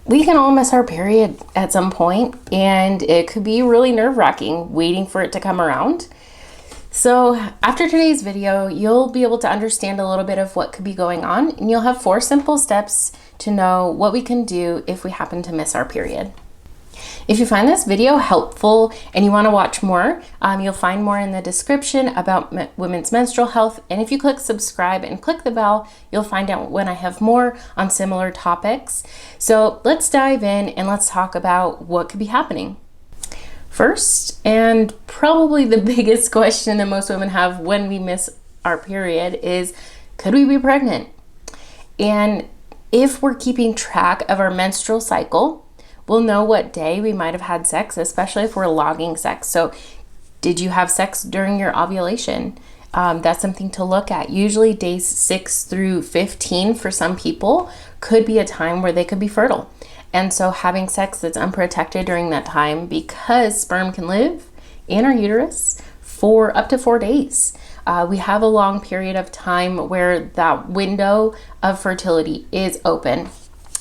We can all miss our period at some point, and it could be really nerve-wracking waiting for it to come around. So after today's video, you'll be able to understand a little bit of what could be going on, and you'll have 4 simple steps to know what we can do if we happen to miss our period. If you find this video helpful and you want to watch more, you'll find more in the description about women's menstrual health. And if you click subscribe and click the bell, you'll find out when I have more on similar topics. So let's dive in and let's talk about what could be happening. First, and probably the biggest question that most women have when we miss our period is, could we be pregnant? And if we're keeping track of our menstrual cycle, we'll know what day we might have had sex, especially if we're logging sex. So did you have sex during your ovulation? That's something to look at. Usually days 6 through 15 for some people could be a time where they could be fertile. And so having sex that's unprotected during that time, because sperm can live in our uterus for up to 4 days. We have a long period of time where that window of fertility is open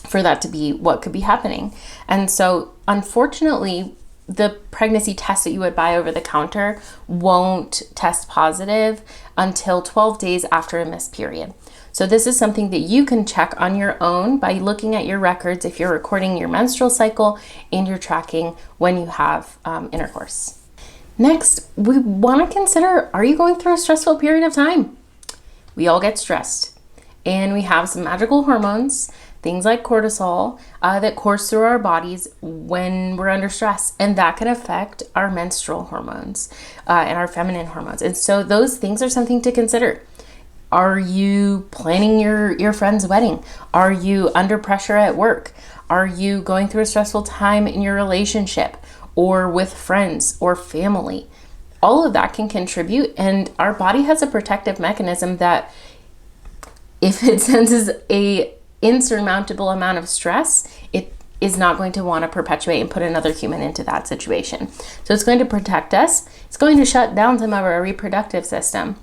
for that to be what could be happening. And so unfortunately, the pregnancy test that you would buy over the counter won't test positive until 12 days after a missed period. So this is something that you can check on your own by looking at your records if you're recording your menstrual cycle and you're tracking when you have intercourse. Next, we want to consider, are you going through a stressful period of time? We all get stressed, and we have some magical hormones, things like cortisol, that course through our bodies when we're under stress, and that can affect our menstrual hormones and our feminine hormones. And so those things are something to consider. Are you planning your friend's wedding? Are you under pressure at work? Are you going through a stressful time in your relationship or with friends or family? All of that can contribute, and our body has a protective mechanism that if it senses a insurmountable amount of stress, it is not going to want to perpetuate and put another human into that situation. So it's going to protect us. It's going to shut down some of our reproductive system,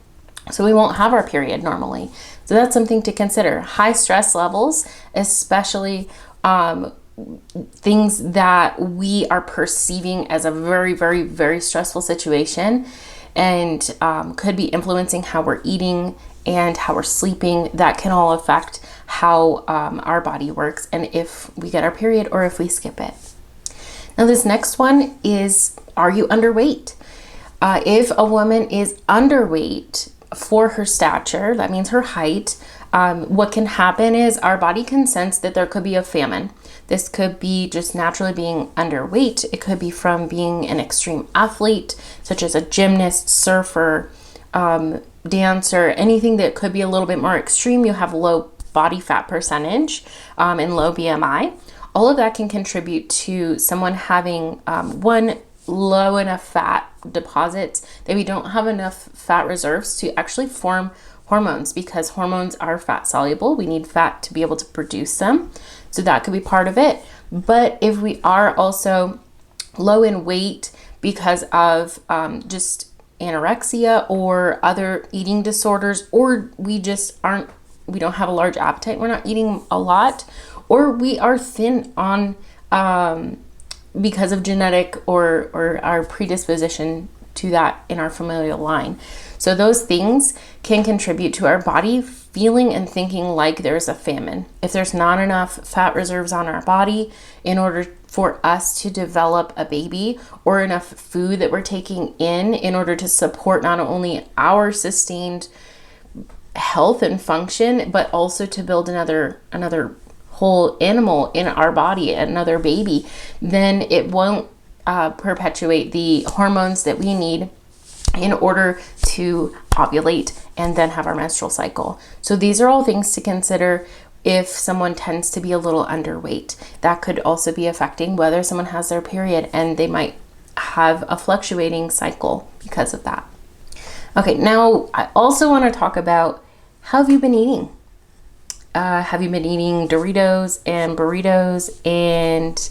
so we won't have our period normally. So that's something to consider. High stress levels, especially things that we are perceiving as a very, very, very stressful situation, and could be influencing how we're eating and how we're sleeping. That can all affect how our body works and if we get our period or if we skip it. Now this next one is, are you underweight? If a woman is underweight for her stature, that means her height, what can happen is our body can sense that there could be a famine. This could be just naturally being underweight. It could be from being an extreme athlete, such as a gymnast, surfer, dancer, anything that could be a little bit more extreme. You have low body fat percentage and low BMI. All of that can contribute to someone having low enough fat deposits that we don't have enough fat reserves to actually form hormones, because hormones are fat soluble. We need fat to be able to produce them. So that could be part of it. But if we are also low in weight because of just anorexia or other eating disorders, or we don't have a large appetite, we're not eating a lot, or we are thin on because of genetic or our predisposition to that in our familial line. So those things can contribute to our body feeling and thinking like there's a famine. If there's not enough fat reserves on our body in order for us to develop a baby, or enough food that we're taking in order to support not only our sustained health and function, but also to build another whole animal in our body, another baby, then it won't perpetuate the hormones that we need in order to ovulate and then have our menstrual cycle. So these are all things to consider if someone tends to be a little underweight. That could also be affecting whether someone has their period, and they might have a fluctuating cycle because of that. Okay, now I also want to talk about, how have you been eating? Have you been eating Doritos and burritos and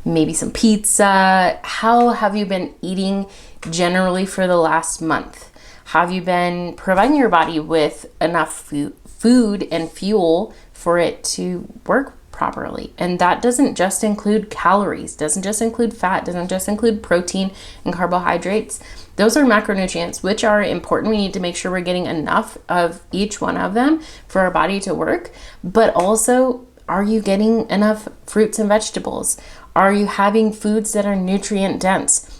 maybe some pizza? How have you been eating generally for the last month? Have you been providing your body with enough food and fuel for it to work properly. And that doesn't just include calories, doesn't just include fat, doesn't just include protein and carbohydrates. Those are macronutrients, which are important. We need to make sure we're getting enough of each one of them for our body to work. But also, are you getting enough fruits and vegetables? Are you having foods that are nutrient dense?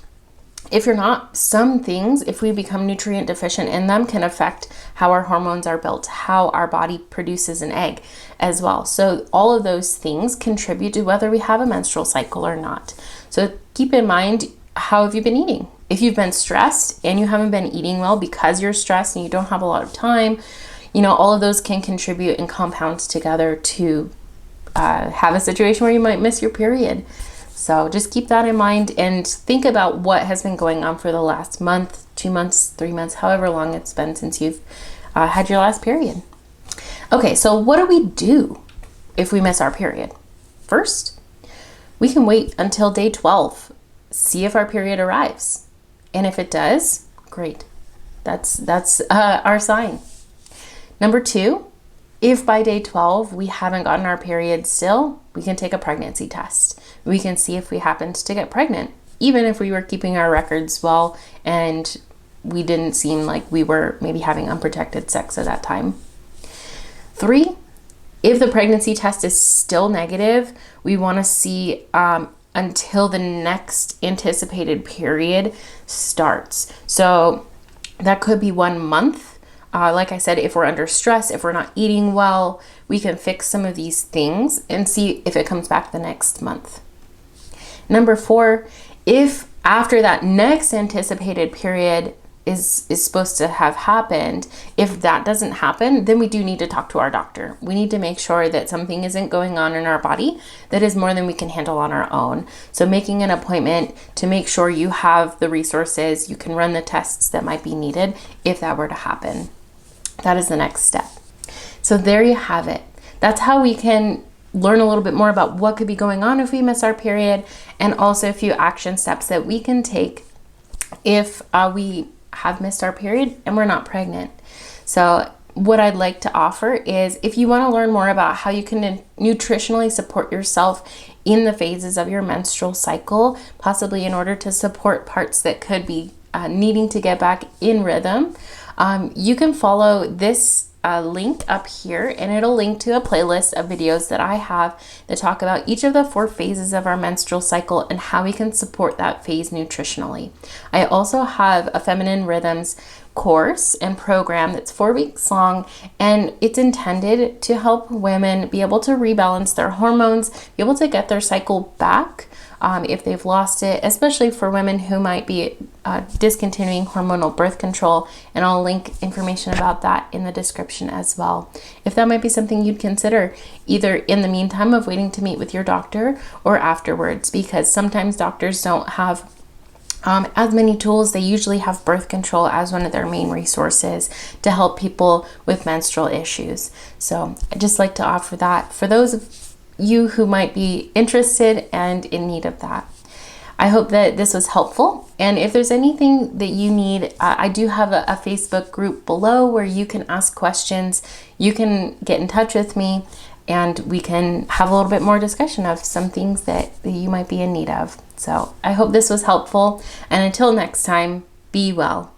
If you're not, some things, if we become nutrient deficient in them, can affect how our hormones are built, how our body produces an egg as well. So all of those things contribute to whether we have a menstrual cycle or not. So keep in mind, how have you been eating? If you've been stressed and you haven't been eating well because you're stressed and you don't have a lot of time, all of those can contribute and compound together to have a situation where you might miss your period. So just keep that in mind and think about what has been going on for the last month, 2 months, 3 months, however long it's been since you've had your last period. Okay, so what do we do if we miss our period? First, we can wait until day 12, see if our period arrives. And if it does, great. That's our sign. Number 2, if by day 12 we haven't gotten our period still, we can take a pregnancy test. We can see if we happened to get pregnant, even if we were keeping our records well and we didn't seem like we were maybe having unprotected sex at that time. 3, if the pregnancy test is still negative, we want to see until the next anticipated period starts. So that could be 1 month. Like I said, if we're under stress, if we're not eating well, we can fix some of these things and see if it comes back the next month. Number 4, if after that next anticipated period is supposed to have happened, if that doesn't happen, then we do need to talk to our doctor. We need to make sure that something isn't going on in our body that is more than we can handle on our own. So making an appointment to make sure you have the resources, you can run the tests that might be needed if that were to happen. That is the next step. So there you have it. That's how we can learn a little bit more about what could be going on if we miss our period, and also a few action steps that we can take if we have missed our period and we're not pregnant. So what I'd like to offer is, if you want to learn more about how you can nutritionally support yourself in the phases of your menstrual cycle, possibly in order to support parts that could be needing to get back in rhythm, you can follow this link up here, and it'll link to a playlist of videos that I have that talk about each of the 4 phases of our menstrual cycle and how we can support that phase nutritionally. I also have a Feminine Rhythms course and program that's 4 weeks long, and it's intended to help women be able to rebalance their hormones, be able to get their cycle back if they've lost it, especially for women who might be discontinuing hormonal birth control. And I'll link information about that in the description as well, if that might be something you'd consider, either in the meantime of waiting to meet with your doctor or afterwards, because sometimes doctors don't have as many tools. They usually have birth control as one of their main resources to help people with menstrual issues. So I'd just like to offer that for those of you who might be interested and in need of that. I hope that this was helpful. And if there's anything that you need, I do have a Facebook group below where you can ask questions. You can get in touch with me and we can have a little bit more discussion of some things that you might be in need of. So I hope this was helpful. And until next time, be well.